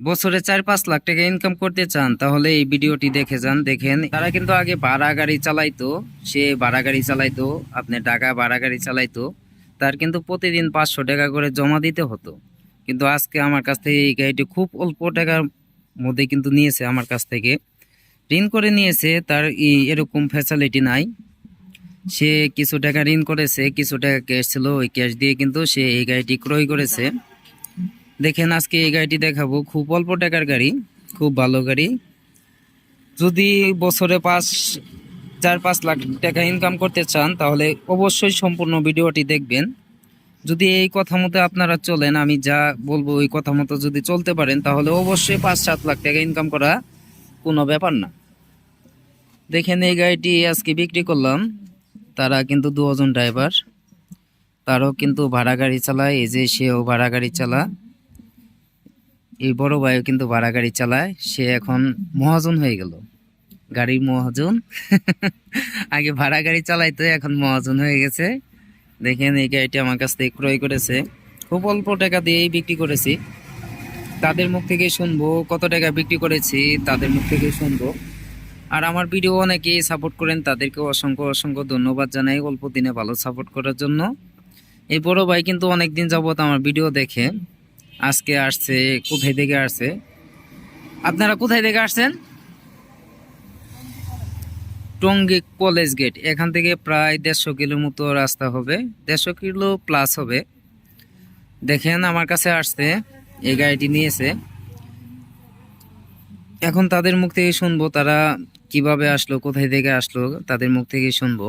বছরে 4-5 লাখ টাকা ইনকাম করতে চান তাহলে এই ভিডিওটি দেখে যান। দেখেন তারা কিন্তু আগে ভাড়া গাড়ি চালাইতো, সে ভাড়া গাড়ি চালাইতো, আপনি ঢাকা ভাড়া গাড়ি চালাইতো, তার কিন্তু প্রতিদিন 500 টাকা করে জমা দিতে হতো। কিন্তু আজকে আমার কাছ থেকে এই গাড়িটি খুব অল্প টাকার মধ্যে কিন্তু নিয়েছে, আমার কাছ থেকে ঋণ করে নিয়েছে। তার এরকম ফ্যাসিলিটি নাই। সে কিছু টাকা ঋণ করেছে, কিছু টাকা ক্যাশ ছিল, ওই ক্যাশ দিয়ে কিন্তু সে এই গাড়িটি ক্রয় করেছে। দেখেন আজকে এই গাড়িটি দেখাবো, খুব অল্প টাকার গাড়ি, খুব ভালো গাড়ি। যদি বছরে 4-5 লাখ টাকা ইনকাম করতে চান তাহলে অবশ্যই সম্পূর্ণ ভিডিওটি দেখবেন। যদি এই কথা মতো আপনারা চলেন, আমি যা বলবো ওই কথা মতো যদি চলতে পারেন তাহলে অবশ্যই 5-7 লাখ টাকা ইনকাম করা কোনো ব্যাপার না। দেখেন এই গাড়িটি আজকে বিক্রি করলাম। তারা কিন্তু দুজন ড্রাইভার, তারও কিন্তু ভাড়া গাড়ি চালায়, এই যে সেও ভাড়া গাড়ি চালায়, এই বড় ভাইও কিন্তু ভাড়া গাড়ি চালায়। সে এখন মহাজন হয়ে গেল, গাড়ির মহাজন। আগে ভাড়া গাড়ি চালাইতো, এখন মহাজন হয়ে গেছে। দেখেন এই গাড়িটি আমার কাছ থেকে ক্রয় করেছে, খুব অল্প টাকা দিয়েই বিক্রি করেছি। তাদের মুখ থেকে শুনবো কত টাকা বিক্রি করেছি, তাদের মুখ থেকে শুনবো। আর আমার ভিডিও অনেকেই সাপোর্ট করেন, তাদেরকে অসংখ্য অসংখ্য ধন্যবাদ জানাই অল্প দিনে ভালো সাপোর্ট করার জন্য। এই বড় ভাই কিন্তু অনেকদিন যাবত আমার ভিডিও দেখে, আজকে আসছে। কোথায় থেকে আসছে? আপনারা কোথায় থেকে আসছেন? টঙ্গী কলেজ গেট, এখান থেকে প্রায় 150 কিলোর মতো রাস্তা হবে, 150 কিলো প্লাস হবে। দেখেন আমার কাছে আসছে, এই গাড়িটি নিয়েছে। এখন তাদের মুখ থেকে শুনবো তারা কিভাবে আসলো, কোথায় থেকে আসলো, তাদের মুখ থেকে শুনবো।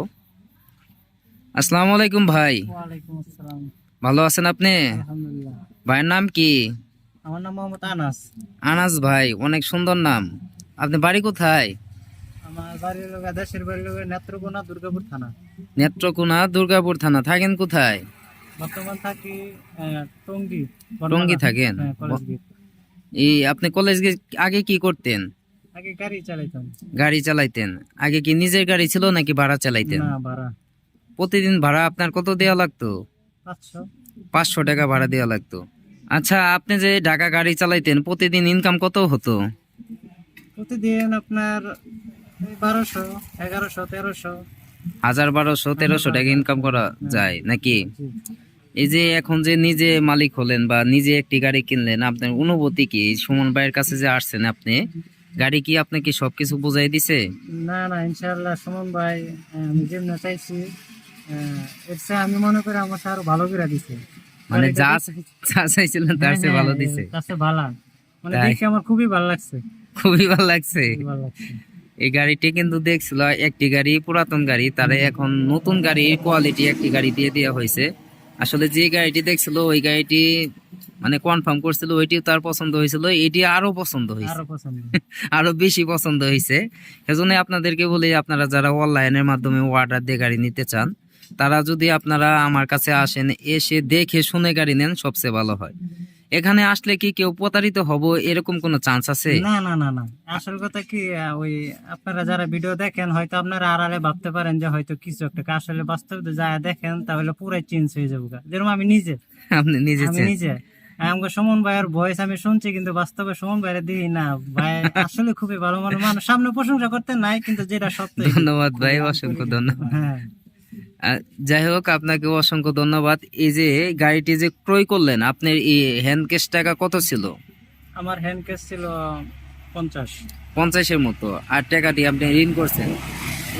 আসসালামু আলাইকুম ভাই। ওয়ালাইকুম আসসালাম। ভালো আছেন আপনি? আলহামদুলিল্লাহ। ভাইয়ের নাম কি? আমার নাম মোহাম্মদ আনাস। আনাস ভাই, অনেক সুন্দর নাম। আপনি বাড়ি কোথায়? আমার বাড়ির লোক দেশের বাড়ির লোক নেত্রকোনা দুর্গাপুর থানা। নেত্রকোনা দুর্গাপুর থানা। থাকেন কোথায়? বর্তমান থাকি টঙ্গী। টঙ্গী থাকেন? College gate. এই আপনি কলেজ আগে কি করতেন? আগে গাড়ি চালাইতাম। গাড়ি চালাইতেন? আগে কি নিজের গাড়ি ছিল নাকি ভাড়া চালাইতেন? না, ভাড়া। প্রতিদিন ভাড়া আপনার কত দেওয়া লাগতো? 500। 500 টাকা ভাড়া দেওয়া লাগতো। আচ্ছা, আপনি যে ঢাকা গাড়ি চালাইতেন প্রতিদিন ইনকাম কত হতো? প্রতিদিন আপনার 1200, 1100, 1300। 1200-1300 টাকা ইনকাম করা যায় নাকি? জি। এই যে এখন যে নিজে মালিক হলেন বা নিজে একটি গাড়ি কিনলেন, আপনার অনুভূতি কি? সুমন ভাইয়ের কাছে যে আসছেন আপনি, গাড়ি কি আপনাকে সবকিছু বুঝাই দিছে? না না, ইনশাআল্লাহ সুমন ভাই আমি যেমন চাইছি এর চেয়ে আমি মনে করি আমার আরো ভালো করে দিছে। মানে যা যা চাইছিলেন তার চেয়ে ভালো দিছে? তার চেয়ে ভালো। মানে তাই? দেখে আমার খুবই ভালো লাগছে। খুবই ভালো লাগছে। খুবই ভালো লাগছে। এই গাড়িটি কিন্তু দেখছিল একটি গাড়ি, পুরাতন গাড়ি, তারে এখন নতুন গাড়ি কোয়ালিটি একটি গাড়ি দিয়ে দেওয়া হয়েছে। আসলে যে গাড়িটি দেখছিল ওই গাড়িটি মানে কনফার্ম করছিল, ওইটিও তার পছন্দ হয়েছিল, এটি আরো পছন্দ হয়েছে, আরো পছন্দ। আরো বেশি পছন্দ হয়েছে। এজন্য আপনাদেরকে বলি, আপনারা যারা অনলাইনের মাধ্যমে অর্ডার দিয়ে গাড়ি নিতে চান, তারা যদি আপনারা আমার কাছে আসেন, এসে দেখে শুনে গাড়ি নেন, সবচেয়ে ভালো হয়। এখানে আসলে কি কেউ প্রতারিত হব এরকম কোনো চান্স আছে? না না না না, আসল কথা কি ওই আপনারা যারা ভিডিও দেখেন হয়তো আপনারা আড়ালে ভাবতে পারেন যে হয়তো কিছু একটা, আসলে বাস্তবে যা দেখেন তাহলে পুরাই চেঞ্জ হয়ে যাবে। যেরকম আমি নিজে আপনি নিজে আমাকে সুমন ভাইয়ের ভয়েস আমি শুনছি, কিন্তু বাস্তবে সুমন ভাইয়ের দিই না। ভাই আসলে খুবই ভালো মানুষ, সামনে প্রশংসা করতে নাই, কিন্তু যেটা সত্য। ধন্যবাদ ভাই, অসংখ্য ধন্যবাদ। হ্যাঁ। যাই হোক, আপনাকে অসংখ্য ধন্যবাদ। এই যে গাড়িটি যে ক্রয় করলেন, আপনার এই হ্যান্ড ক্যাশ টাকা কত ছিল? আমার হ্যান্ড ক্যাশ ছিল 50। 50-এর মতো। আর টাকাটি আপনি ঋণ করছেন,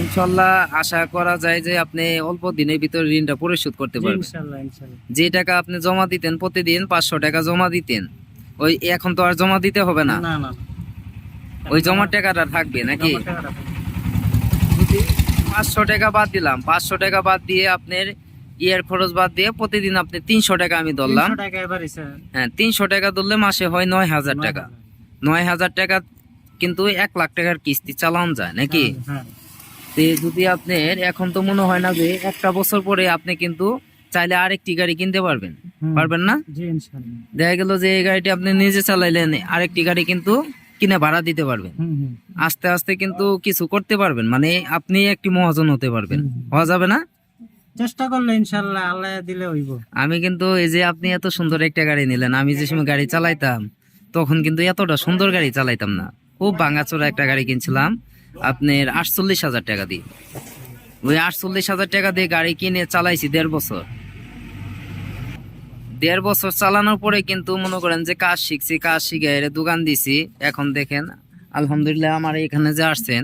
ইনশাল্লাহ আশা করা যায় যে আপনি অল্প দিনের ভিতরে ঋণটা পরিশোধ করতে পারবেন। ইনশাআল্লাহ ইনশাআল্লাহ। যে টাকা আপনি জমা দিতেন, প্রতিদিন 500 টাকা জমা দিতেন, ওই এখন তো আর জমা দিতে হবে না, না না, ওই জমার টাকাটা থাকবে নাকি? আমার টাকাটা পাবো। যদি 500 টাকা বাদ দিলাম, 500 টাকা বাদ দিয়ে আপনার ইয়ের খরচ বাদ দিয়ে প্রতিদিন আপনি 300 টাকা আমি ধরলাম। 300 টাকা এবারে স্যার। হ্যাঁ, 300 টাকা ধরলে মাসে হয় 9000 টাকা। 9000 টাকা কিন্তু 1 লাখ টাকার কিস্তি চালান যায় নাকি? হ্যাঁ। তো যদি আপনার এখন তো মনে হয় না যে একটা বছর পরে আপনি কিন্তু চাইলে আরেকটি গাড়ি কিনতে পারবেন, পারবেন না? জি ইনশাআল্লাহ। দেখা গেল যে এই গাড়িটি আপনি নিজে চালাইলেন, আরেকটি গাড়ি কিন্তু কিনে ভাড়া দিতে পারবেন। আস্তে আস্তে কিন্তু কিছু করতে পারবেন, মানে আপনি একটি মহাজন হতে পারবেন। হওয়া যাবে না? চেষ্টা করলে ইনশাআল্লাহ, আল্লাহ দিলে হইব। আমি কিন্তু এই যে আপনি এত সুন্দর একটা গাড়ি নিলেন, আমি যে সময় গাড়ি চালাইতাম তখন কিন্তু এতটা সুন্দর গাড়ি চালাইতাম না, খুব ভাঙাচোরা একটা গাড়ি কিনছিলাম আপনার 48,000 টাকা দিয়ে। ওই 48,000 টাকা দিয়ে গাড়ি কিনে চালাইছি 1.5 বছর। 1.5 বছর চালানোর পরে কিন্তু মনে করেন যে কাজ শিখছি, কাজ শিখে এর দোকান দিছি। এখন দেখেন আলহামদুলিল্লাহ, আমার এখানে যে আসছেন,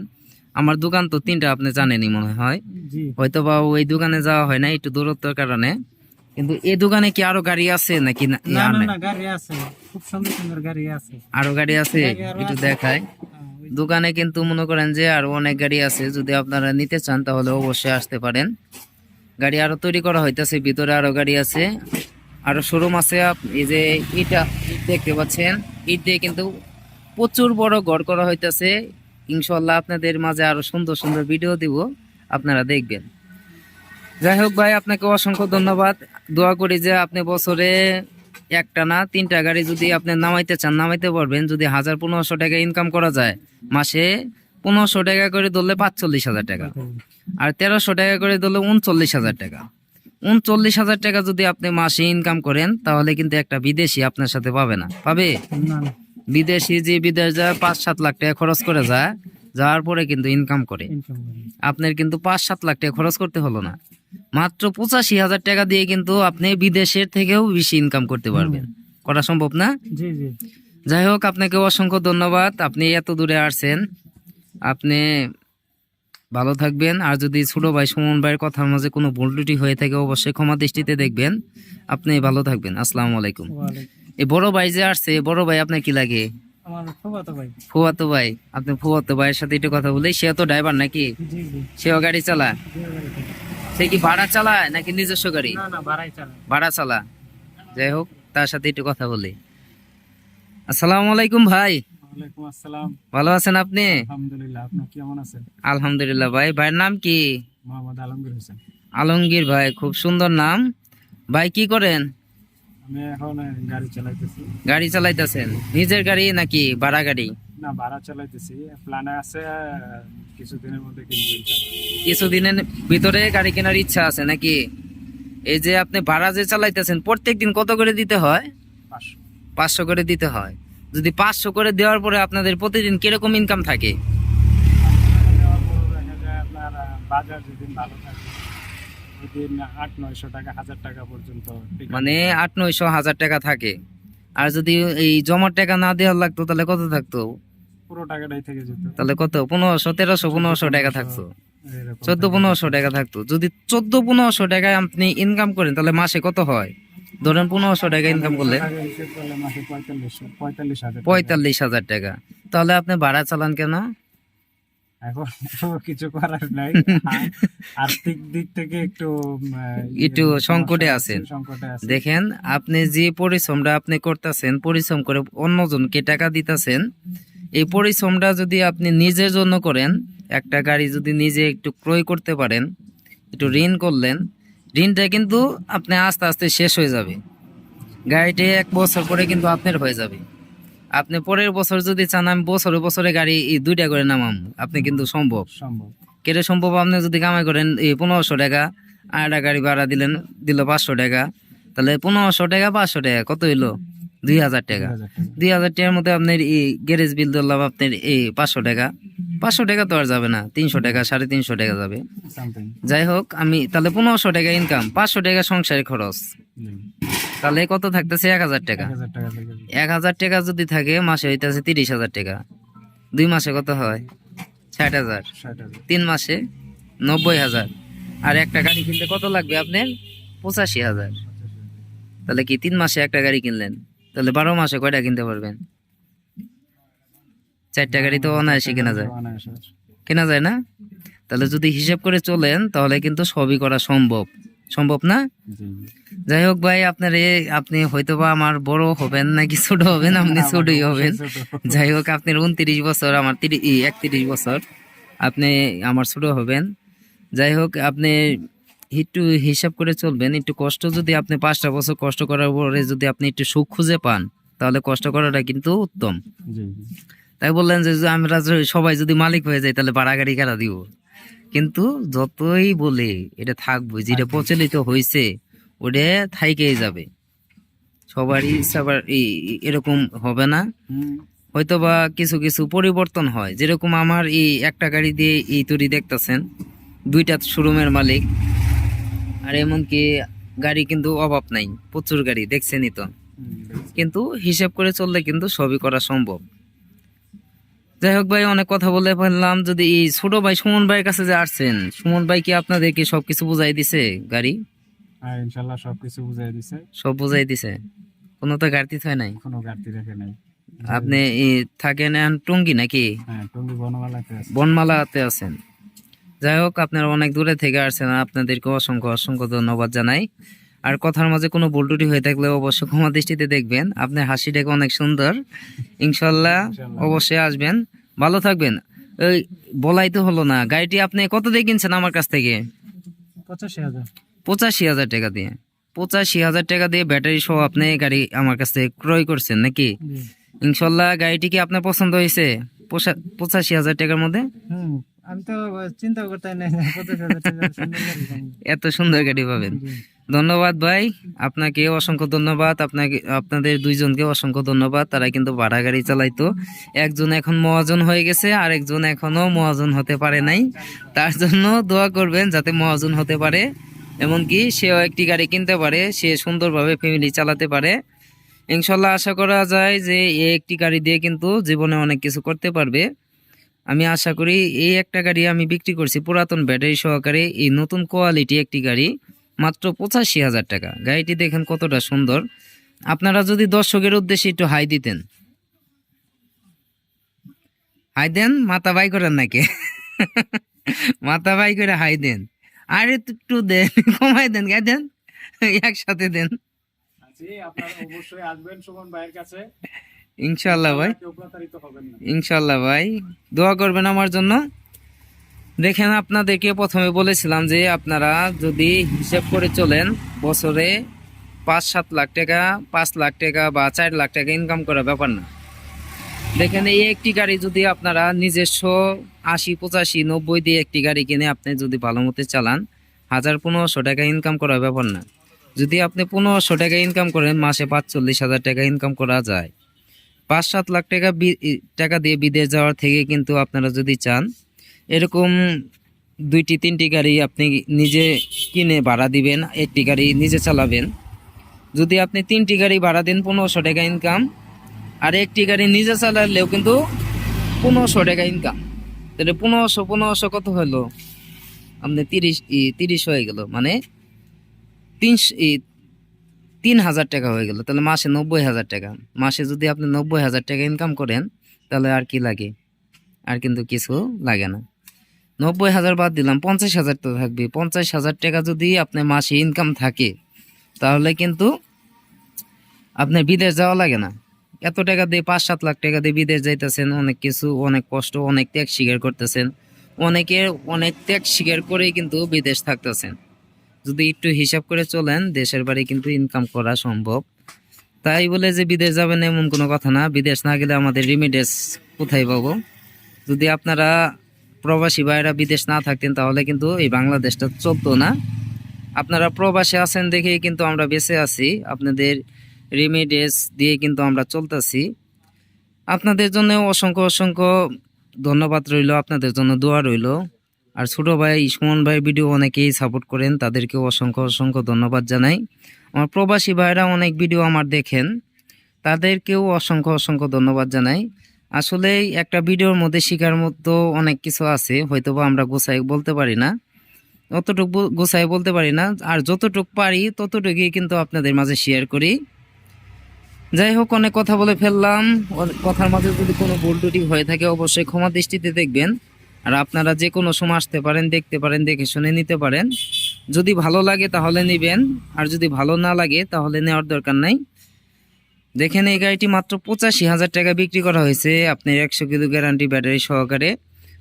আমার দোকান তো 3টা আপনি জানেনই মনে হয়, জি। হয়তো বা ওই দোকানে যাওয়া হয় না একটু দূরত্বের কারণে। কিন্তু এই দোকানে কি আরো গাড়ি আছে নাকি না? না আর না নাই? না, গাড়ি আছে, খুব সুন্দর সুন্দর গাড়ি আছে। আরো গাড়ি আছে, গাড়ি আরো একটু আছে। দেখায়। ওই দোকানে কিন্তু মনে করেন যে আরো অনেক গাড়ি আছে, যদি আপনারা নিতে চান তাহলে অবশ্যই আসতে পারেন। গাড়ি আরো তৈরি করা হইতাছে, ভিতরে আরো গাড়ি আছে, আরো শোরুম আছে। এই যে ইট দেখতে পাচ্ছেন, ইট দিয়ে কিন্তু প্রচুর বড় ঘর করা হইতাছে। ইনশাল্লাহ আপনাদের মাঝে আরো সুন্দর সুন্দর ভিডিও দিব, আপনারা দেখবেন। যাই হোক ভাই, আপনাকে অসংখ্য ধন্যবাদ। দোয়া করি যে আপনি বছরে একটা না 3টা গাড়ি যদি আপনি নামাইতে চান নামাইতে পারবেন। যদি 1,000-1,500 টাকা ইনকাম করা যায়, মাসে 1500 টাকা করে ধরলে 45,000 টাকা, আর 1300 টাকা করে ধরলে 39,000 টাকা। 39,000 টাকা যদি আপনি মাসে ইনকাম করেন, তাহলে কিন্তু একটা বিদেশি আপনার সাথে পাবে না, পাবে? না না, বিদেশি যে বিদেশ যায় 5-7 লাখ টাকা খরচ করে যায়, যাওয়ার পরে কিন্তু ইনকাম করে। ইনকাম করে। আপনার কিন্তু 5-7 লাখ টাকা খরচ করতে হলো না, মাত্র 85,000 টাকা দিয়ে কিন্তু আপনি বিদেশের থেকেও বেশি ইনকাম করতে পারবেন। করা সম্ভব না? জি জি। যাই হোক, আপনাকে অসংখ্য ধন্যবাদ, আপনি এত দূরে আসছেন। আপনি ভালো থাকবেন। আর যদি ছোট ভাই সুমন ভাইয়ের কথার মাঝে কোনো ভুল ত্রুটি হয়ে থাকে, অবশ্যই ক্ষমা দৃষ্টিতে দেখবেন। আপনি ভালো থাকবেন। আসসালামু আলাইকুম। ওয়ালাইকুম। এই বড় ভাই যে আসছে, বড় ভাই আপনার কি লাগে? আমার ফুফাতো ভাই। ফুয়াতো ভাই। আপনি ফুয়াতো ভাইয়ের সাথে একটু কথা বলি। সে তো ড্রাইভার নাকি? জি জি। সেও গাড়ি চালায়? জি, গাড়ি চালায়। সে কি ভাড়া চালায় নাকি নিজস্ব গাড়ি? না না, ভাড়াই চালায়। ভাড়া চালা। যাই হোক, তার সাথে একটু কথা বলি। আসসালামু আলাইকুম ভাই, ওয়ালাইকুম আসসালাম। ভালো আছেন আপনি? আলহামদুলিল্লাহ, আপনি কেমন আছেন? আলহামদুলিল্লাহ ভাই। ভাইয়ের নাম কি? মোহাম্মদ আলমগীর হোসেন। আলমগীর ভাই, খুব সুন্দর নাম। ভাই কি করেন? আমি এখন গাড়ি চালাইতেছি। গাড়ি চালাইতেছেন? নিজের গাড়ি নাকি ভাড়া গাড়ি? না, ভাড়া চালাইতেছি, প্ল্যানে আছে কিছুদিনের মধ্যে কিনবো ইনশাআল্লাহ। কিছুদিনের ভিতরে গাড়ি কেনার ইচ্ছা আছে নাকি? এই যে আপনি ভাড়া যে চালাইতেছেন, প্রত্যেকদিন কত করে দিতে হয়? 500। 500 করে দিতে হয়। যদি 500 করে দেওয়ার পরে আপনাদের প্রতিদিন কিরকম ইনকাম থাকে? দেওয়ার পর দেখা যায় আপনার বাজার যেদিন ভালো থাকে ওইদিন 800-900 টাকা, 1000 টাকা পর্যন্ত টিকে। মানে 800-900-1000 টাকা থাকে। আর যদি এই জমার টাকা না দেওয়ার লাগতো, তাহলে কত থাকতো? পুরো টাকাটাই থেকে যেত। তাহলে কত? 1500-1300-1500 টাকা থাকতো। এরকম 1400-1500 টাকা থাকতো। যদি 1400-1500 টাকায় আপনি ইনকাম করেন, তাহলে মাসে কত হয়? ধরেন 1500 টাকা ইনকাম করলে টাকা হিসেব করলে মাসে 45,000 45,000 টাকা। তাহলে আপনি ভাড়া চালান কেন? এখন তো কিছু করার নাই। আর্থিক দিক থেকে একটু একটু সংকটে সমস্যা আছেন। সংকটে আছে। দেখেন, আপনি যে পরিশ্রমটা আপনি করতেছেন, পরিশ্রম করে অন্যজনকে টাকা দিতেছেন, এই পরিশ্রমটা যদি আপনি নিজের জন্য করেন, একটা গাড়ি যদি নিজে একটু ক্রয় করতে পারেন, একটু ঋণ করলেন, ঋণটা কিন্তু আপনি আস্তে আস্তে শেষ হয়ে যাবে। গাড়িটি 1 বছর পরে কিন্তু আপনার হয়ে যাবে। আপনি পরের বছর যদি চান আমি বছরে বছরে গাড়ি এই 2টা করে নামাম, আপনি কিন্তু সম্ভব। সম্ভব। কেটে সম্ভব। আপনি যদি কামাই করেন এই 1500 টাকা, আর একটা গাড়ি ভাড়া দিল 500 টাকা, তাহলে 1500 টাকা 500 টাকা কত হইলো? 2000 টাকা। 2,000 টাকা। 2000 টাকার মধ্যে আপনার এই গ্যারেজ বিল ধরলাম আপনার এই 500 টাকা। 500 টাকা তো আর যাবে না, 300 টাকা 350 টাকা যাবে। Something. যাই হোক, আমি তাহলে 1500 টাকা ইনকাম, 500 টাকা সংসারের খরচ, তাহলে কত থাকতেছে? 1000 টাকা। 1,000 টাকা থেকে 1000 টাকা যদি থাকে, মাসে হইতেছে 30,000 টাকা। 2 মাসে কত হয়? 60,000। 60,000। 3 মাসে 90,000। আর একটা গাড়ি কিনতে কত লাগবে আপনার? 85,000। তাহলে কি 3 মাসে একটা গাড়ি কিনলেন, তাহলে 12 মাসে কয়টা কিনতে পারবেন? 4টা গাড়ি তো অনায়াসে কেনা যায়। অনায়াসে। কেনা যায় না? তাহলে যদি হিসাব করে চলেন, তাহলে কিন্তু সবই করা সম্ভব। সম্ভব না? জি, জি। যাই হোক ভাই, আপনি হয়তোবা আমার বড় হবেন নাকি ছোট হবেন, আপনি ছোটই হবেন। যাই হোক, আপনার 29 বছর, আমার 31 বছর, আপনি আমার ছোট হবেন। যাই হোক, আপনি একটু হিসাব করে চলবেন। একটু কষ্ট, যদি আপনি 5টা বছর কষ্ট করার পরে যদি আপনি একটু সুখ খুঁজে পান, তাহলে কষ্ট করাটা কিন্তু উত্তম। জি, জি। তাই বললেন যে আমরা সবাই যদি মালিক হয়ে যাই, তাহলে ভাড়া গাড়ি কারা দিব? কিন্তু যতই বলে এটা থাকবো, যেটা প্রচলিত হয়েছে ওটা থাইকেই যাবে। সবারই সবার এরকম হবে না, হয়তো বা কিছু কিছু পরিবর্তন হয়। যেরকম আমার এই একটা গাড়ি দিয়ে এই তৈরি দেখতেছেন, দুইটা শোরুমের মালিক, আর এমনকি গাড়ি কিন্তু অভাব নাই, প্রচুর গাড়ি দেখছেনই তো। কিন্তু হিসাব করে চললে কিন্তু সবই করা সম্ভব। যাই হোক ভাই, অনেক কথা বলে ফেললাম। যদি এই ছোট ভাই সুমন ভাইয়ের কাছে যে আসছেন, সুমন ভাই কি আপনাদেরকে সবকিছু বুঝাই দিছে? গাড়ি হ্যাঁ, ইনশাল্লাহ সবকিছু বুঝাই দিছে, সব বুঝাই দিছে, কোনো তো ঘাটতি হয় নাই? কোনো ঘাটতি রেখে নাই। আপনি থাকেন এখন টঙ্গী নাকি হ্যাঁ, টঙ্গী বনমালাতে আছে। বনমালাতে আছেন? যাই হোক, আপনারা অনেক দূরে থেকে আসছেন, আপনাদেরকে অসংখ্য অসংখ্য ধন্যবাদ জানাই। আর কথার মাঝে কোনো ভুল ত্রুটি হয়ে থাকলে অবশ্যই ক্ষমা দৃষ্টিতে দেখবেন। আপনার হাসিটাকে অনেক সুন্দর, ইনশাল্লাহ অবশ্যই আসবেন। ভালো থাকবেন। ওই বলাই তো হলো না, গাড়িটি আপনি কত দিয়ে কিনছেন আমার কাছ থেকে? 85,000। 85,000 টাকা দিয়ে। 85,000 টাকা দিয়ে ব্যাটারি সহ আপনি গাড়ি আমার কাছ থেকে ক্রয় করছেন নাকি? জি। ইনশাল্লাহ গাড়িটি কি আপনার পছন্দ হয়েছে 85,000 টাকার মধ্যে? আমি তো চিন্তা করতে নাই 85,000 টাকা সুন্দর গাড়ি পাবো। এত সুন্দর গাড়ি পাবেন। জি। ধন্যবাদ ভাই, আপনাকে অসংখ্য ধন্যবাদ। আপনাদের দুইজনকে অসংখ্য ধন্যবাদ। তারা কিন্তু ভাড়া গাড়ি চালাইতো, একজন এখন মহাজন হয়ে গেছে, আর একজন এখনো মহাজন হতে পারে নাই। তার জন্য দোয়া করবেন যাতে মহাজন হতে পারে, এমনকি সেও একটি গাড়ি কিনতে পারে, সে সুন্দরভাবে ফ্যামিলি চালাতে পারে। ইনশাল্লাহ আশা করা যায় যে এই একটি গাড়ি দিয়ে কিন্তু জীবনে অনেক কিছু করতে পারবে। আমি আশা করি এই একটা গাড়ি আমি বিক্রি করছি পুরাতন ব্যাটারি সহকারে, এই নতুন কোয়ালিটি একটি গাড়ি, মাত্র 85,000 টাকা। গাড়িটি দেখেন কতটা সুন্দর। আপনারা যদি দর্শকের উদ্দেশ্যে একটু হাই দিতেন। হাই দেন, মাথা বাই করেন নাকি? মাথা বাই করে হাই দেন, আরে একটু দেন, কমাই দেন, গাই দেন, একসাথে দেন। আপনারা অবশ্যই আসবেন সুমন ভাইয়ের কাছে, ইনশাল্লাহ ভাই, কেউ প্রতারিত হবেন না। ইনশাল্লাহ ভাই, দোয়া করবেন আমার জন্য। দেখেন, আপনাদেরকে প্রথমে বলেছিলাম যে আপনারা যদি হিসাব করে চলেন, বছরে 5-7 লাখ টাকা, 5 লাখ টাকা বা 4 লাখ টাকা ইনকাম করার ব্যাপার না। দেখেন, এই একটি গাড়ি যদি আপনারা নিজস্ব 80, 85, 90 দিয়ে একটি গাড়ি কিনে আপনি যদি ভালো মতো চালান, 1000-1500 টাকা ইনকাম করার ব্যাপার না। যদি আপনি 1500 টাকা ইনকাম করেন, মাসে 45,000 টাকা ইনকাম করা যায়। 5-7 লাখ টাকা টাকা দিয়ে বিদেশ যাওয়ার থেকে কিন্তু আপনারা যদি চান এরকম 2-3টি গাড়ি আপনি নিজে কিনে ভাড়া দিবেন, একটি গাড়ি নিজে চালাবেন। যদি আপনি 3টি গাড়ি ভাড়া দেন, 1500 টাকা ইনকাম। আর একটি গাড়ি নিজে চালালেও কিন্তু 1500 টাকা ইনকাম। তাহলে 1500 কত হলো? আপনি 30 হয়ে গেল, মানে 3,000 টাকা হয়ে গেল। তাহলে মাসে 90,000 টাকা। মাসে যদি আপনি 90,000 টাকা ইনকাম করেন, তাহলে আর কি লাগে? আর কিন্তু কিছু লাগে না। 90,000 বাদ দিলাম, 50,000 তো থাকবে। 50,000 টাকা যদি আপনার মাসে ইনকাম থাকে, তাহলে কিন্তু আপনার বিদেশ যাওয়া লাগে না। এত টাকা দিয়ে 5-7 লাখ টাকা দিয়ে বিদেশ যাইতেছেন, অনেক কিছু, অনেক কষ্ট, অনেক ত্যাগ স্বীকার করতেছেন। অনেকের অনেক ত্যাগ স্বীকার করেই কিন্তু বিদেশ থাকতেছেন। যদি একটু হিসাব করে চলেন, দেশের বাড়ি কিন্তু ইনকাম করা সম্ভব। তাই বলে যে বিদেশ যাবেন এমন কোনো কথা না। বিদেশ না গেলে আমাদের রেমিডেন্স কোথায় পাবো? যদি আপনারা প্রবাসী ভাইরা বিদেশ না থাকতেন, তাহলে কিন্তু এই বাংলাদেশটা চলতো না। আপনারা প্রবাসে আছেন দেখেই কিন্তু আমরা বেঁচে আছি, আপনাদের রেমিডেন্স দিয়ে কিন্তু আমরা চলতেছি। আপনাদের জন্য অসংখ্য অসংখ্য ধন্যবাদ রইল, আপনাদের জন্য দোয়া রইল। আর ছোট ভাই সুমন ভাই ভিডিও অনেকেই সাপোর্ট করেন, তাদেরকেও অসংখ্য অসংখ্য ধন্যবাদ জানাই। আমার প্রবাসী ভাইরা অনেক ভিডিও আমার দেখেন, তাদেরকেও অসংখ্য অসংখ্য ধন্যবাদ জানাই। আসলে একটা ভিডিওর মধ্যে শেখার মতো অনেক কিছু আছে, হয়তোবা আমরা গোছাই বলতে পারি না, অতটুকু গোছাই বলতে পারি না। আর যতটুকু পারি ততটুকুই কিন্তু আপনাদের মাঝে শেয়ার করি। যাই হোক, অনেক কথা বলে ফেললাম। কথার মাঝে যদি কোনো ভুল ত্রুটি হয়ে থাকে, অবশ্যই ক্ষমা দৃষ্টিতে দেখবেন। আর আপনারা যে কোনো সময় আসতে পারেন, দেখতে পারেন, দেখে শুনে নিতে পারেন। যদি ভালো লাগে তাহলে নেবেন, আর যদি ভালো না লাগে তাহলে নেওয়ার দরকার নাই। দেখেন, এই গাড়িটি মাত্র 85,000 টাকা বিক্রি করা হয়েছে, আপনার 100 কিলো গ্যারান্টি ব্যাটারি সহকারে।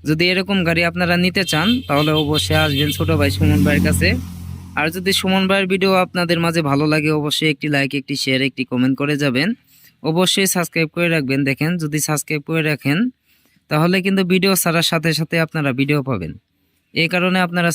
যদি এরকম গাড়ি আপনারা নিতে চান, তাহলে অবশ্যই আসবেন ছোট ভাই সুমন ভাইয়ের কাছে। আর যদি সুমন ভাইয়ের ভিডিও আপনাদের মাঝে ভালো লাগে, অবশ্যই একটি লাইক, একটি শেয়ার, একটি কমেন্ট করে যাবেন। অবশ্যই সাবস্ক্রাইব করে রাখবেন। দেখেন, যদি সাবস্ক্রাইব করে রাখেন, তাহলে কিন্তু ভিডিও ছাড়ার সাথে সাথে আপনারা ভিডিও পাবেন। এই কারণে আপনারা